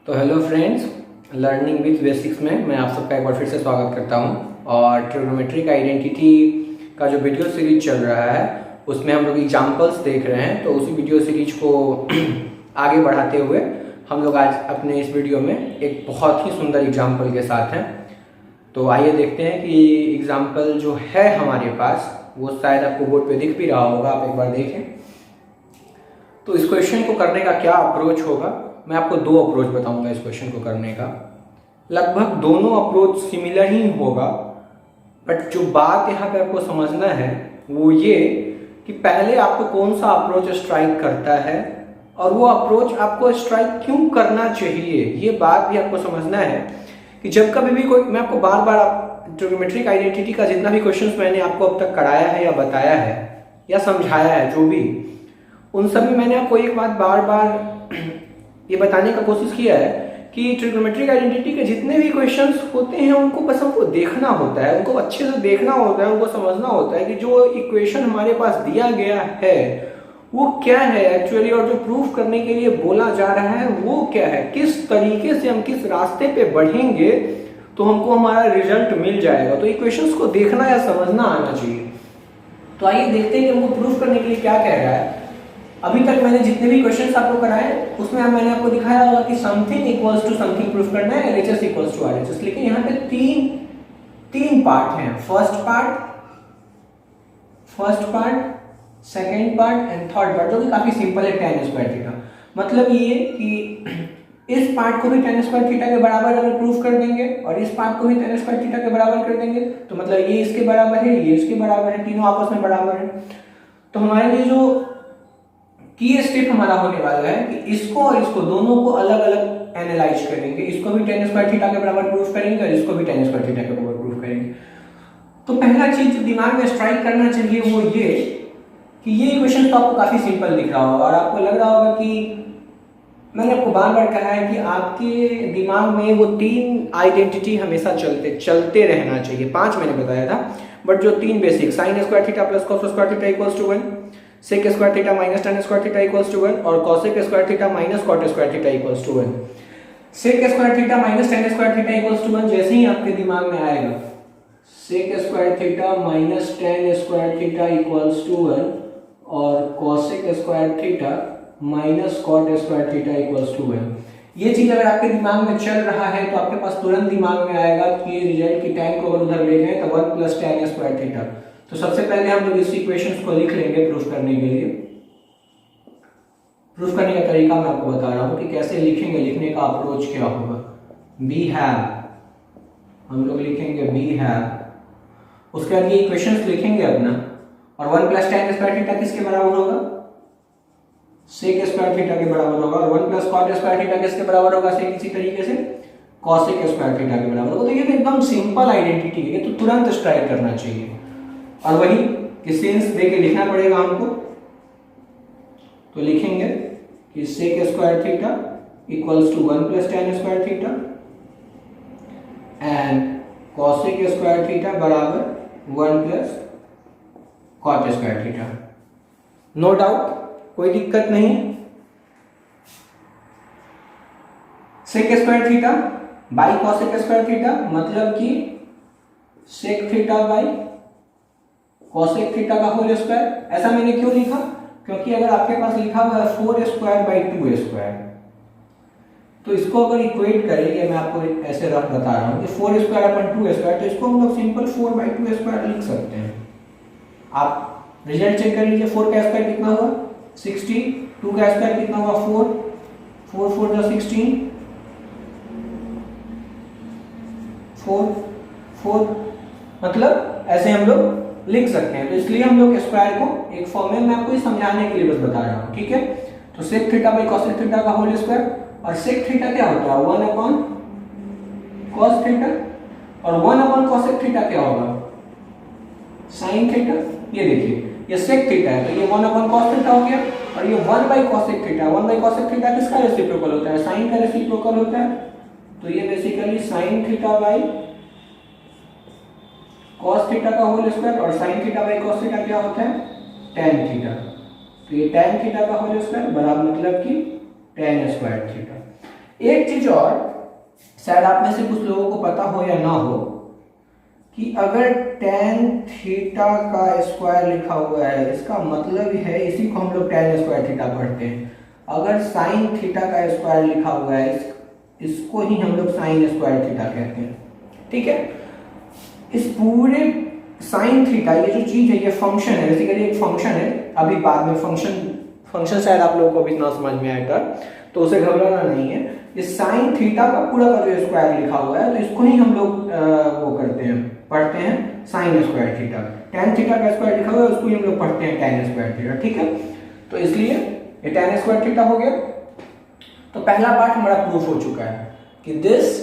तो hello friends, learning with basics में मैं आप सबका एक बार फिर से स्वागत करता हूं। और ट्रिग्नोमेट्रिक आइडेंटिटी का जो वीडियो सीरीज चल रहा है उसमें हम लोग एग्जाम्पल्स देख रहे हैं। तो उसी वीडियो सीरीज को आगे बढ़ाते हुए हम लोग आज अपने इस वीडियो में एक बहुत ही सुंदर एग्जाम्पल के साथ हैं। तो आइए देखते हैं कि एग्जाम्पल जो है हमारे पास वो शायद आपको बोर्ड पे दिख भी रहा होगा, आप एक बार देखें। तो इस क्वेश्चन को करने का क्या अप्रोच होगा, मैं आपको दो अप्रोच बताऊंगा इस क्वेश्चन को करने का। लगभग दोनों अप्रोच सिमिलर ही होगा, बट जो बात यहाँ पे आपको समझना है वो ये कि पहले आपको कौन सा अप्रोच स्ट्राइक करता है और वो अप्रोच आपको स्ट्राइक क्यों करना चाहिए, ये बात भी आपको समझना है। कि जब कभी भी कोई, मैं आपको बार बार ट्रिग्नोमेट्रिक आइडेंटिटी का जितना भी क्वेश्चन मैंने आपको अब तक कराया है या बताया है या समझाया है, जो भी, उन सब में मैंने आपको एक बात बार बार ये बताने का कोशिश किया है कि ट्रिग्नोमेट्रिक आइडेंटिटी के जितने भी क्वेश्चंस होते हैं उनको बस हमको देखना होता है, उनको अच्छे से देखना होता है, उनको समझना होता है कि जो इक्वेशन हमारे पास दिया गया है वो क्या है एक्चुअली, और जो प्रूफ करने के लिए बोला जा रहा है वो क्या है, किस तरीके से हम किस रास्ते पे बढ़ेंगे तो हमको हमारा रिजल्ट मिल जाएगा। तो इक्वेशंस को देखना या समझना आना चाहिए। तो आइए देखते हैं कि हमको प्रूफ करने के लिए क्या कह रहा है। अभी तक मैंने जितने भी क्वेश्चंस आपको कराए उसमें मैंने आपको दिखाया होगा कि something equals to something proof करना है, एलएचएस इक्वल्स टू आरएचएस। लेकिन यहाँ पे तीन पार्ट हैं, first part, second part and third part, जो कि काफी सिंपल है। tan स्क्वायर थीटा मतलब ये कि इस पार्ट को भी tan स्क्वायर थीटा के बराबर अगर प्रूफ कर देंगे और इस पार्ट को भी tan स्क्वायर थीटा के बराबर कर देंगे तो मतलब ये इसके बराबर है, ये इसके बराबर है, तीनों आपस में बराबर है। तो हमारे लिए जो की स्टेप हमारा होने वाला है कि इसको और इसको दोनों को अलग अलग एनालाइज करेंगे। इसको भी tan स्क्वायर थीटा के बराबर प्रूफ करेंगे और इसको भी tan स्क्वायर थीटा के बराबर प्रूफ करेंगे। तो पहला चीज जो दिमाग में स्ट्राइक करना चाहिए वो ये कि ये इक्वेशन तो आपको काफी सिंपल दिख रहा होगा और आपको लग रहा होगा कि मैंने आपको बार बार कहा है कि आपके दिमाग में वो तीन आइडेंटिटी हमेशा चलते रहना चाहिए। 5 मैंने बताया था, बट जो तीन basic, sine square theta plus cos square theta equals to 1, sec square theta minus tan square theta equals to 1 और cosec square theta minus cot square theta equals to 1। Sec square theta minus tan square theta equals to 1 जैसे ही आपके दिमाग में आएगा, sec square theta minus tan square theta equals to 1 और cosec square theta minus cot square theta equals to 1, ये चीज अगर आपके दिमाग में चल रहा है तो आपके पास तुरंत दिमाग में आएगा कि ये रिजल्ट की tan को अगर उधर ले जाए तो 1 प्लस tan स्क्वायर थीटा। तो सबसे पहले हम लोग इस इक्वेशंस को लिख लेंगे प्रूफ करने के लिए। प्रूफ करने का तरीका मैं आपको बता रहा हूं कि कैसे लिखेंगे, लिखने का अप्रोच क्या होगा। बी हैव, हम लोग लिखेंगे बी हैव, उसके बाद ये इक्वेशंस लिखेंगे अपना, और 1 प्लस tan स्क्वायर थीटा किसके बराबर होगा, सेक स्क्वायर थीटा के बराबर होगा, और 1 प्लस कॉट स्क्वायर थीटा किसके बराबर होगा, सेक इसी तरीके से कॉसेक स्क्वायर थीटा के बराबर होगा। तो ये एकदम सिंपल आइडेंटिटी है, तो तुरंत स्ट्राइक करना चाहिए। और वही कि सेंस देके लिखना पड़ेगा हमको, तो लिखेंगे कि sec square theta equals to 1 plus tan square theta and cosec square theta बराबर 1 plus cot square theta. No doubt, कोई दिक्कत नहीं। Sec square theta by cosec square theta मतलब कि sec theta by cosec theta का whole square. ऐसा मैंने क्यों लिखा, क्योंकि अगर आपके पास लिखा हुआ है 4 स्क्वायर बाई 2 स्क्वायर, तो इसको अगर इक्वेट करेंगे, मैं आपको ऐसे रफ बता रहा हूं कि 4 स्क्वायर अपन 2 स्क्वायर, तो इसको हम लोग सिंपल 4 बाई 2 स्क्वायर लिख सकते हैं। आप रिजल्ट चेक कर लीजिए, 4 का स्क्वायर कितना हुआ 60, 2 का स्क्वायर कितना हुआ 4, 4 4 जा 16, 4 मतलब ऐसे हम लोग लिख सकते हैं। तो इसलिए हम लोग स्क्वायर को एक फॉर्म में, मैं आपको समझाने के लिए बस बता रहा हूं, ठीक है। तो sec theta by cosec theta का होल स्क्वायर, और सेक थीटा क्या होता है 1 अपॉन कॉस थीटा, और 1 अपॉन कॉसेक थीटा क्या होगा साइन थीटा। ये देखिए ये सेक थीटा है तो ये 1 अपॉन कॉस थीटा हो गया, और ये 1 by cosec theta, 1 by cosec theta किसका रेसिप्रोकल होता है, साइन का रेसिप्रोकल होता है। तो ये basically sine theta by cos theta का होल स्क्वायर, और sin theta by cos theta क्या होता है tan थीटा। तो ये tan थीटा का होल स्क्वायर बराबर मतलब कि tan स्क्वायर थीटा। एक चीज और, शायद आप में से कुछ लोगों को पता हो या ना हो, कि अगर tan थीटा का स्क्वायर लिखा हुआ है, इसका मतलब है, इसी को हम लोग tan स्क्वायर थीटा पढ़ते हैं। अगर sin थीटा का स्क्वायर लिखा हुआ है, इसको ही हम लोग sin स्क्वायर थीटा कहते हैं, ठीक है। इस पूरे sin थीटा, ये जो चीज है, ये फंक्शन है, बेसिकली एक फंक्शन है। अभी बाद में फंक्शन शायद आप लोगों को भी ना समझ में आएगा, तो उसे घबराना नहीं है। ये sin थीटा का पूरा का जो स्क्वायर लिखा हुआ है, तो इसको ही हम लोग वो करते हैं, पढ़ते हैं sin square theta. tan theta का स्क्वायर लिखा हुआ है, उसको ही हम लोग पढ़ते हैं tan स्क्वायर थीटा, ठीक है। तो इसलिए ये tan स्क्वायर थीटा हो गया। तो पहला पार्ट हमारा प्रूफ हो चुका है कि दिस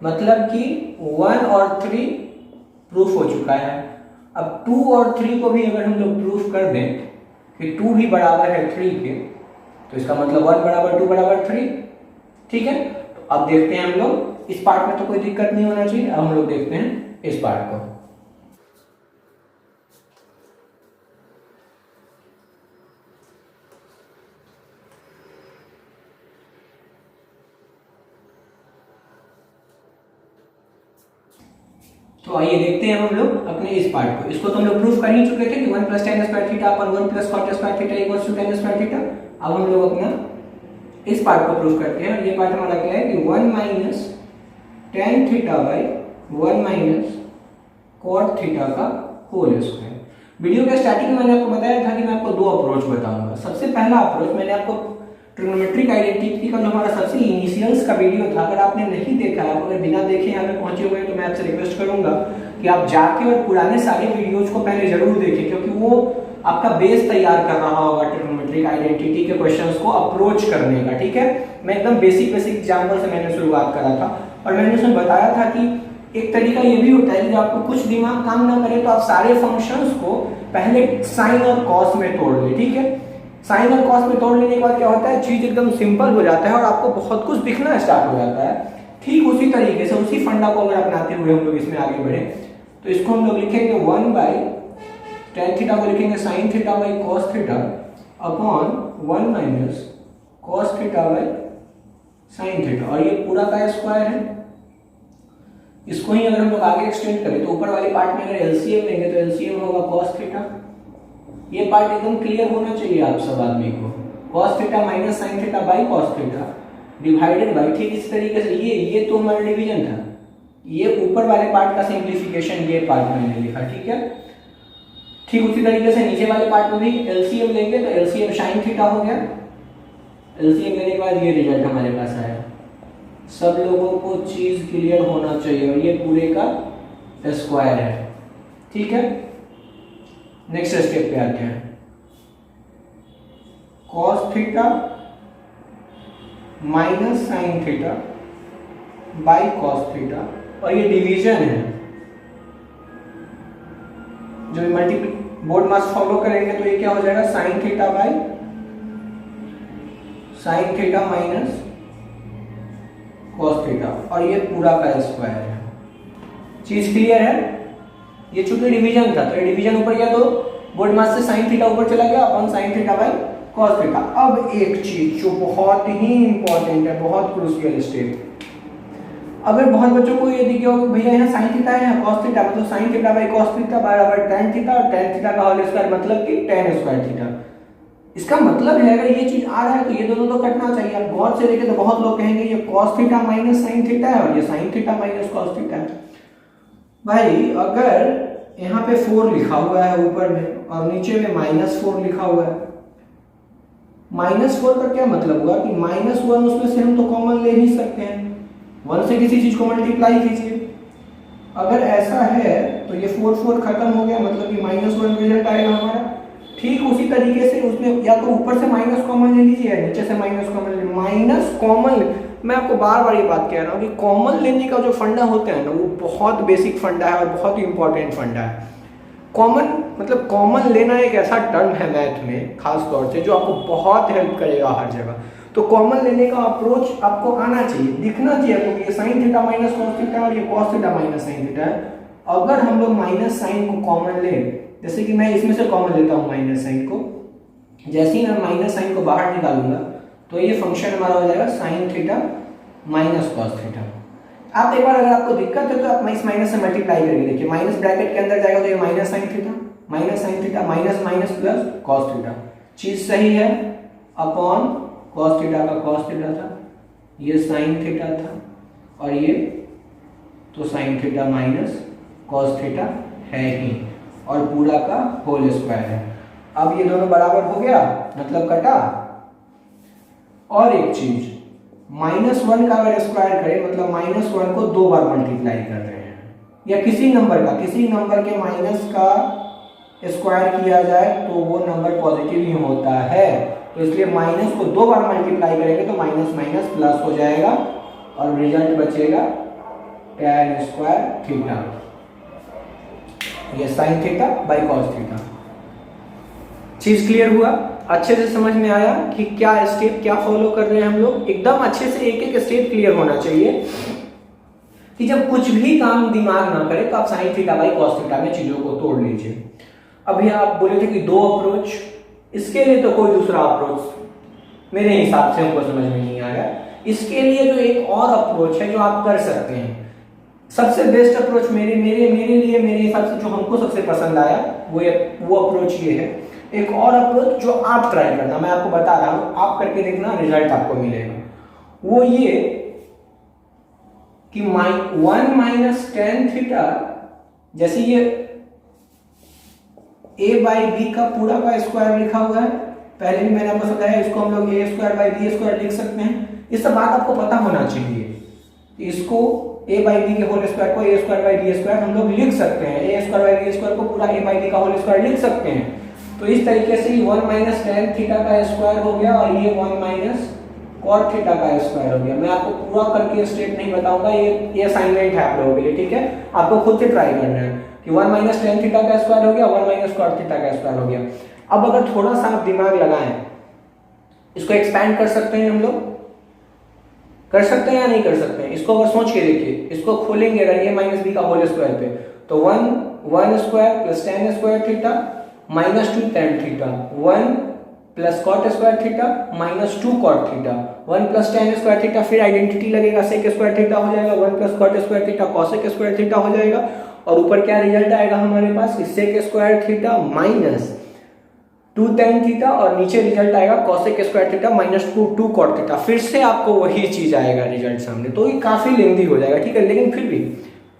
मतलब कि 1 और 3 प्रूफ हो चुका है। अब 2 और 3 को भी अगर हम लोग प्रूफ कर दें कि 2 भी बराबर है 3 के, तो इसका मतलब 1 बराबर 2 बराबर 3, ठीक है। तो अब देखते हैं हम लोग, इस पार्ट में तो कोई दिक्कत नहीं होना चाहिए। अब हम लोग देखते हैं इस पार्ट को। तो आइए देखते हैं हम लोग अपने इस पार्ट को। इसको तो हम लोग प्रूफ कर ही चुके थे कि 1 + tan स्क्वायर थीटा अपन 1 + cot square theta equals to tan square theta. अब हम लोग अपना इस पार्ट को प्रूफ करते हैं। ये पार्ट हमारा क्या है कि 1 - tan theta by 1 - cot theta का होल स्क्वायर। वीडियो के स्टार्टिंग में मैंने आपको बताया था कि मैं आपको 2 अप्रोच बताऊंगा। सबसे पहला अप्रोच मैंने आपको ट्रिग्नोमेट्रिक आइडेंटिटी का जो हमारा सबसे इनिशियल्स का वीडियो था, अगर आपने नहीं देखा है, अगर बिना देखे यहाँ पे पहुंचे हुए हैं, तो मैं आपसे रिक्वेस्ट करूंगा कि आप जाके और पुराने सारे वीडियोज को पहले जरूर देखें, क्योंकि वो आपका बेस तैयार कर रहा होगा ट्रिग्नोमेट्रिक आइडेंटिटी के क्वेश्चंस को अप्रोच करने का, ठीक है। मैं एकदम बेसिक एग्जाम्पल से मैंने शुरुआत करा था, और मैंने उसमें बताया था कि एक तरीका ये भी होता है कि आपको कुछ दिमाग काम ना करे तो आप सारे फंक्शंस को पहले साइन और कॉस में तोड़ ले, ठीक है। साइन और कॉस में तोड़ लेने के बाद क्या होता है, चीज एकदम सिंपल हो जाता है और आपको बहुत कुछ दिखना स्टार्ट हो जाता है। ठीक उसी तरीके से, उसी फंडा को अगर अपनाते हुए हम लोग इसमें आगे बढ़े, तो इसको हम लोग लिखेंगे 1 tan थीटा को लिखेंगे sin theta by cos theta upon 1 - cos theta by sin theta, और ये पूरा का स्क्वायर है। इसको ही अगर हम लोग आगे एक्सटेंड करें तो ऊपर वाले पार्ट में अगर एलसीएम लेंगे तो एलसीएम होगा cos थीटा। ये पार्ट एकदम क्लियर होना चाहिए आप सब आदमी को। cos theta minus sin theta by cos theta divided by, ठीक इस तरीके से ये तो हमारा डिवीजन था। ये ऊपर वाले पार्ट का सिंप्लीफिकेशन ये पार्ट मैंने लिखा, ठीक है। ठीक उसी तरीके से नीचे वाले पार्ट में भी एलसीएम लेंगे तो एलसीएम sin थीटा हो गया। एलसीएम लेने के बाद ये रिजल्ट हमारे पास आया। सब लोगों को चीज क्लियर होना चाहिए, और ये पूरे का स्क्वायर है, ठीक है। नेक्स्ट स्टेप पे आते हैं। cos theta minus sin theta by cos theta, और ये डिवीजन है। जो मल्टीपल बोर्ड मास फॉलो करेंगे तो ये क्या हो जाएगा, sin theta by sin theta minus cos theta, और ये पूरा का स्क्वायर है। चीज क्लियर है। ये चूंकि डिवीजन था तो ये डिवीजन ऊपर गया तो बोर्ड मास से sin थीटा ऊपर चला गया अपन sin theta by cos theta. अब एक चीज जो बहुत ही इंपॉर्टेंट है, बहुत क्रूशियल स्टेप। अगर बहुत बच्चों को ये दिखे हो भैया यहाँ sin थीटा है, यहाँ cos थीटा, मतलब sin theta by cos theta बराबर tan थीटा, और tan थीटा का होल स्क्वायर मतलब कि tan स्क्वायर थीटा। इसका मतलब है अगर ये चीज आ रहा है तो ये दोनों तो कटना चाहिए। आप गौर से देखें तो बहुत लोग कहेंगे ये cos theta minus sin theta है, और ये sin theta minus cos theta है। भाई अगर यहाँ पे 4 लिखा हुआ है ऊपर में और नीचे में -4 लिखा हुआ है, -4 का क्या मतलब हुआ कि -1 उसमें से हम तो कॉमन ले ही सकते हैं। 1 से किसी चीज को मल्टीप्लाई कीजिए। अगर ऐसा है तो ये 4 खत्म हो गया, मतलब कि -1 रिजल्ट आएगा हमारा। ठीक उसी तरीके से उसमें या तो ऊपर से माइनस कॉमन ले लीजिए या नीचे से माइनस कॉमन ले लीजिए। माइनस कॉमन, मैं आपको बार बार ये बात कह रहा हूँ कि कॉमन लेने का जो फंडा होता है ना, वो बहुत बेसिक फंडा है और बहुत ही इंपॉर्टेंट फंडा है। कॉमन मतलब कॉमन लेना एक ऐसा टर्म है मैथ में खास तौर से जो आपको बहुत हेल्प करेगा हर जगह। तो कॉमन लेने का अप्रोच आपको आना चाहिए, दिखना चाहिए आपको कि ये sin theta minus cos theta और ये cos theta minus sin theta है। अगर हम लोग माइनस साइन को कॉमन लें, जैसे कि मैं इसमें से कॉमन लेता हूँ माइनस साइन को, जैसे ही मैं माइनस साइन को बाहर निकालूंगा तो ये फंक्शन हमारा हो जाएगा sine theta minus cos theta. आप एक बार अगर आपको दिक्कत है तो आप इस माइनस से मल्टीप्लाई करके देखिए, माइनस ब्रैकेट के अंदर जाएगा तो ये minus sine theta minus minus plus cos theta, चीज सही है, अपॉन कॉस थीटा का कॉस थीटा था, ये साइन थीटा था, और ये तो sine theta minus cos theta है ही, और पूरा का होल स्क्वायर है। अब ये दोनों बराबर हो गया, मतलब कटा। और एक चीज, -1 का अगर स्क्वायर करें मतलब -1 को 2 बार मल्टीप्लाई कर रहे हैं, या किसी नंबर के माइनस का स्क्वायर किया जाए तो वो नंबर पॉजिटिव ही होता है, तो इसलिए माइनस को 2 बार मल्टीप्लाई करेंगे तो माइनस माइनस प्लस हो जाएगा और रिजल्ट बचेगा tan स्क्वायर थीटा, ये sine theta by cos theta. चीज क्लियर हुआ? अच्छे से समझ में आया कि क्या स्टेप क्या फॉलो कर रहे हैं हम लोग? एकदम अच्छे से एक एक स्टेप क्लियर होना चाहिए कि जब कुछ भी काम दिमाग ना करे तो आप sine theta by cos theta में चीजों को तोड़ लीजिए। अभी आप बोले थे कि 2 अप्रोच, इसके लिए तो कोई दूसरा अप्रोच मेरे हिसाब से हमको समझ में नहीं आया। इसके लिए जो एक और अप्रोच है जो आप कर सकते हैं, सबसे बेस्ट अप्रोच मेरे हिसाब से जो हमको सबसे पसंद आया वो अप्रोच ये है। एक और अप्रोच जो आप ट्राई करना, मैं आपको बता रहा हूं, आप करके देखना, रिजल्ट आपको मिलेगा। वो ये कि 1 माइनस tan थीटा, जैसे ये a बाई बी का पूरा का स्क्वायर लिखा हुआ है, पहले भी मैंने आपको समझाया, इसको हम लोग a square by B square लिख सकते हैं। इस सब बात आपको पता होना चाहिए। इसको a बाई बी के होल स्क्वायर को a square by B square हम लोग लिख सकते हैं, a square by B square को पूरा a बाई बी का होल स्क्वायर लिख सकते हैं। तो इस तरीके से 1 माइनस tan थीटा का स्क्वायर हो गया और ये 1 माइनस कॉट थीटा का स्क्वायर हो गया। मैं आपको पूरा करके स्टेप नहीं बताऊंगा, ये असाइनमेंट है आप लोगों के लिए, ठीक है? आपको खुद से ट्राई करना है कि 1 माइनस tan थीटा का स्क्वायर हो गया, 1 माइनस कॉट थीटा का स्क्वायर हो गया। अब अगर थोड़ा सा आप दिमाग लगाएं, इसको एक्सपैंड कर सकते हैं हम लोग, कर सकते हैं या नहीं कर सकते हैं? इसको अगर सोच के देखिए, इसको खोलेंगे अगर ये माइनस बी का होल स्क्वायर पे, तो 1 square plus tan square theta minus 2 tan theta, 1 plus cot square theta minus 2 cot theta, 1 plus tan square theta, फिर आइडेंटिटी लगेगा, sec स्क्वायर थीटा हो जाएगा, 1 plus cot square theta cosec square theta हो जाएगा, और ऊपर क्या रिजल्ट आएगा हमारे पास, sec square theta minus 2 tan theta, और नीचे रिजल्ट आएगा cosec square theta minus 2 cot theta. फिर से आपको वही चीज आएगा रिजल्ट सामने, तो ये काफी लेंथी हो जाएगा, ठीक है? लेकिन फिर भी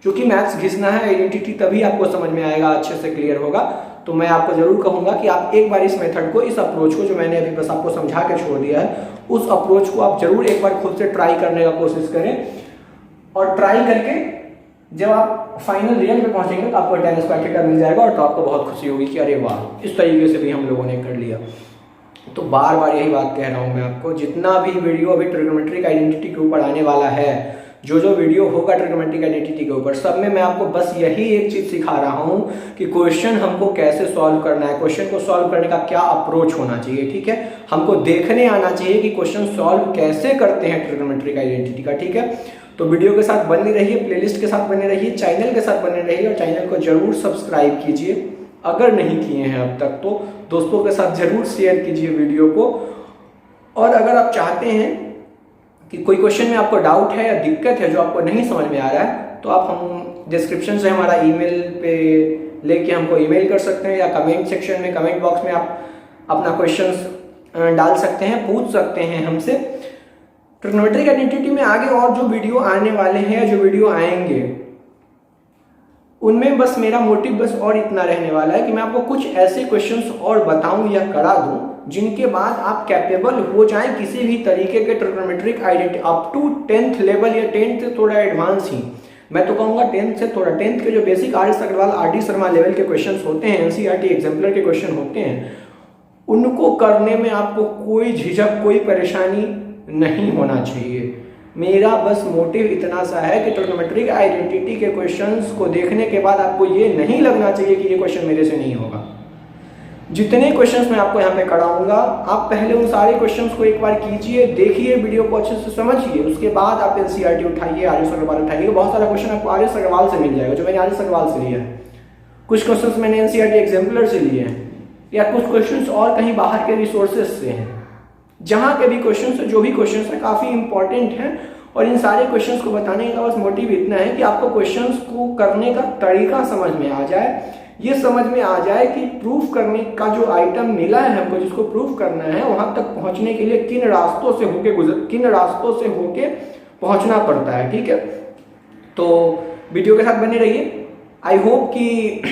चूंकि मैथ्स घिसना है, आइडेंटिटी तभी आपको समझ में आएगा, अच्छे से क्लियर होगा। तो मैं आपको जरूर कहूंगा कि आप एक बार इस मेथड को, इस अप्रोच को जो मैंने अभी बस आपको समझा के छोड़ दिया है, उस अप्रोच को आप जरूर एक बार खुद से ट्राई करने का कोशिश करें, और ट्राई करके जब आप फाइनल रिजल्ट पे पहुंचेंगे तो आपको tan स्क्वायर थीटा मिल जाएगा, और तो आपको बहुत खुशी होगी कि अरे वाह, इस तरीके से भी हम लोगों ने कर लिया। तो बार बार यही बात कह रहा हूं मैं आपको, जितना भी वीडियो अभी ट्रिग्नोमेट्रिक आइडेंटिटी के ऊपर आने वाला है, जो वीडियो होगा ट्रिग्नोमेट्रिक आइडेंटिटी के ऊपर, सब में मैं आपको बस यही एक चीज सिखा रहा हूं कि क्वेश्चन हमको कैसे सॉल्व करना है, क्वेश्चन को सॉल्व करने का क्या अप्रोच होना चाहिए, ठीक है? हमको देखने आना चाहिए कि क्वेश्चन सॉल्व कैसे करते हैं ट्रिग्नोमेट्रिक आइडेंटिटी का, ठीक है? तो वीडियो के साथ बने रहिए, प्लेलिस्ट के साथ बने रहिए, चैनल के साथ बने रहिए, और चैनल को जरूर सब्सक्राइब कीजिए अगर नहीं किए हैं अब तक तो। दोस्तों के साथ जरूर शेयर कीजिए वीडियो को, और अगर आप चाहते हैं कि कोई क्वेश्चन में आपको डाउट है या दिक्कत है जो आपको नहीं समझ में आ रहा है, तो आप हम डिस्क्रिप्शन से हमारा ईमेल पे लेके हमको ईमेल कर सकते हैं, या कमेंट सेक्शन में, कमेंट बॉक्स में आप अपना क्वेश्चंस डाल सकते हैं, पूछ सकते हैं हमसे। ट्रिग्नोमेट्रिक आइडेंटिटी में आगे और जो वीडियो आने वाले हैं, जो वीडियो आएंगे, उनमें बस मेरा मोटिव बस और इतना रहने वाला है कि मैं आपको कुछ ऐसे क्वेश्चंस और बताऊं या करा दूं जिनके बाद आप कैपेबल हो जाएं किसी भी तरीके के trigonometric identity up to 10th level, या 10th से थोड़ा एडवांस ही, मैं तो कहूँगा 10th से थोड़ा, 10th के जो basic RS Agarwal RD Sharma level के क्वेश्चंस होते हैं, NCERT एग्जाम्पलर के क्वेश्चन होते हैं, उनको करने में आपको कोई झिझक, कोई परेशानी नहीं होना चाहिए। मेरा बस मोटिव इतना सा है कि ट्रिग्नोमेट्रिक आइडेंटिटी के क्वेश्चंस को देखने के बाद आपको ये नहीं लगना चाहिए कि ये क्वेश्चन मेरे से नहीं होगा। जितने क्वेश्चंस मैं आपको यहाँ पे कराऊंगा, आप पहले उन सारे क्वेश्चंस को एक बार कीजिए, देखिए, वीडियो को अच्छे से समझिए, उसके बाद आप NCERT उठाइए, RS अग्रवाल उठाइए। बहुत सारा क्वेश्चन आपको RS अग्रवाल से मिल जाएगा, जो मैंने RS अग्रवाल से लिया है। कुछ क्वेश्चन मैंने NCERT एग्जाम्पलर से लिए हैं, या कुछ क्वेश्चन और कहीं बाहर के रिसोर्सेज से हैं। जहाँ के भी क्वेश्चन है, जो भी क्वेश्चन है काफ़ी इंपॉर्टेंट हैं। और इन सारे क्वेश्चंस को बताने का बस मोटिव इतना है कि आपको क्वेश्चंस को करने का तरीका समझ में आ जाए, ये समझ में आ जाए कि प्रूफ करने का जो आइटम मिला है हमको, जिसको प्रूफ करना है, वहां तक पहुंचने के लिए किन रास्तों से होके पहुंचना पड़ता है। ठीक है, तो वीडियो के साथ बने रहिए। आई होप कि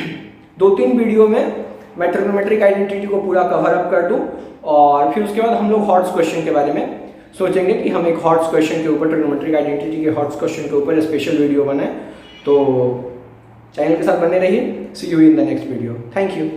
2-3 वीडियो में मैं ट्रिग्नोमेट्रिक आइडेंटिटी को पूरा कवर अप कर दूं, और फिर उसके बाद हम लोग हॉट्स क्वेश्चन के बारे में सोचेंगे कि हम एक हॉट्स क्वेश्चन के ऊपर, ट्रिग्नोमेट्रिक आइडेंटिटी के हॉट्स क्वेश्चन के ऊपर स्पेशल वीडियो बनाएं। तो चैनल के साथ बने रहिए। See you in the next video. Thank you.